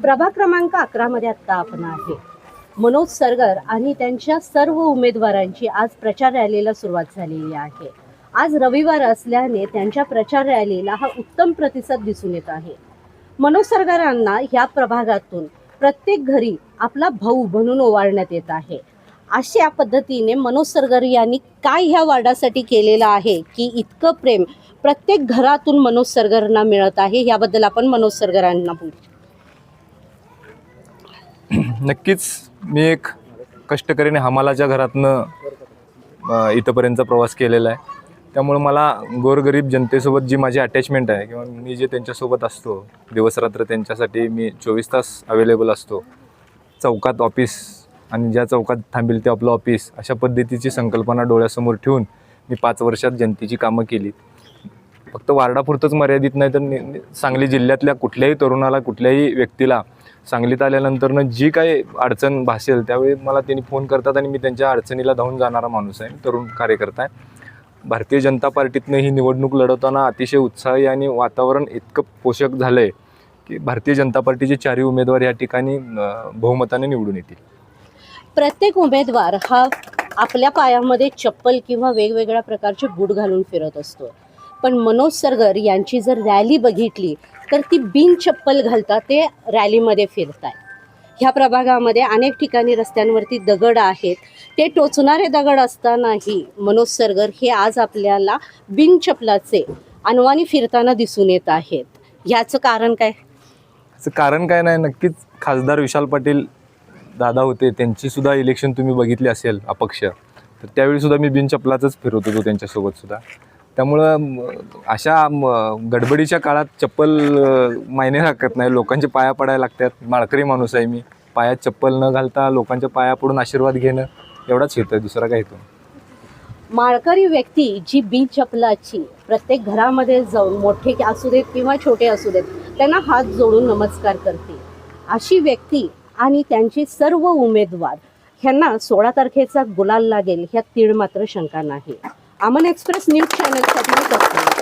प्रभाग क्रमांक 11 मध्ये आता आपण आहे. मनोज सरगर आणि त्यांच्या सर्व उमेदवारांची आज प्रचार रॅलीला सुरुवात झालेली आहे. आज रविवार असल्याने त्यांच्या प्रचार रॅलीला हा उत्तम प्रतिसाद दिसून येत आहे. मनोज सरगरांना ह्या प्रभागातून प्रत्येक घरी आपला भाऊ म्हणून ओवाळण्यात येत आहे. अशा पद्धतीने मनोज सरगर यांनी काय ह्या वार्डासाठी केलेलं आहे की इतकं प्रेम प्रत्येक घरातून मनोज सरगरांना मिळत आहे, याबद्दल आपण मनोज सरगरांना बोलू. नक्कीच मी एक कष्टकरीने हमालाच्या घरातनं इथंपर्यंतचा प्रवास केलेला आहे. त्यामुळे मला गोरगरीब जनतेसोबत जी माझी अटॅचमेंट आहे किंवा मी जे त्यांच्यासोबत असतो दिवसरात्र, त्यांच्यासाठी मी 24 तास अवेलेबल असतो. चौकात ऑफिस आणि ज्या चौकात थांबेल ते आपलं ऑफिस, अशा पद्धतीची संकल्पना डोळ्यासमोर ठेवून मी 5 वर्षात जनतेची कामं केली. फक्त वार्डापुरतंच मर्यादित नाही तर सांगली जिल्ह्यातल्या कुठल्याही तरुणाला, कुठल्याही व्यक्तीला सांगलीत आल्यानंतरनं जी काही अडचण भासेल त्यावेळी मला त्यांनी फोन करतात आणि मी त्यांच्या अडचणीला धावून जाणारा माणूस आहे. तरुण कार्यकर्ता आहे. भारतीय जनता पार्टीतनं ही निवडणूक लढवताना अतिशय उत्साही आणि वातावरण इतकं पोषक झालं आहे की भारतीय जनता पार्टीचे 4ही उमेदवार या ठिकाणी बहुमताने निवडून येतील. प्रत्येक उमेदवार हा आपल्या पायामध्ये चप्पल किंवा वेगवेगळ्या प्रकारचे बूट घालून फिरत असतो, पण मनोज सरगर यांची जर रॅली बघितली तर ती बिन चप्पल घालता ते रॅलीमध्ये फिरतात. ह्या प्रभागामध्ये अनेक ठिकाणी रस्त्यांवरती दगड आहेत. ते टोचणारे दगड असतानाही मनोज सरगर हे आज आपल्याला बिन चपलाचे अनवाणी फिरताना दिसून येत आहेत. ह्याचं कारण काय? याचं कारण काय नाही, नक्कीच खासदार विशाल पाटील दादा होते, त्यांची सुद्धा इलेक्शन तुम्ही बघितली असेल अपक्ष, तर त्यावेळी सुद्धा मी बिन चपलाचंच फिरत होतो त्यांच्यासोबत सुद्धा. त्यामुळं अशा गडबडीच्या काळात चप्पल मायने राखत नाही, लोकांचे पाया पडायला लागतात. माळकरी माणूस आहे मी, पायात चप्पल न घालता लोकांच्या पाया पडून आशीर्वाद घेणं एवढाच हेतू आहे, दुसरा काय हेतू. माळकरी व्यक्ती जी बिन चपलाची प्रत्येक घरामध्ये जाऊन, मोठे असू देत किंवा छोटे असू देत, त्यांना हात जोडून नमस्कार करते, अशी व्यक्ती आणि त्यांचे सर्व उमेदवार ह्यांना 16 तारखेचा गुलाल लागेल ह्यात तीळ मात्र शंका नाही. Aman express news चॅनलसाठी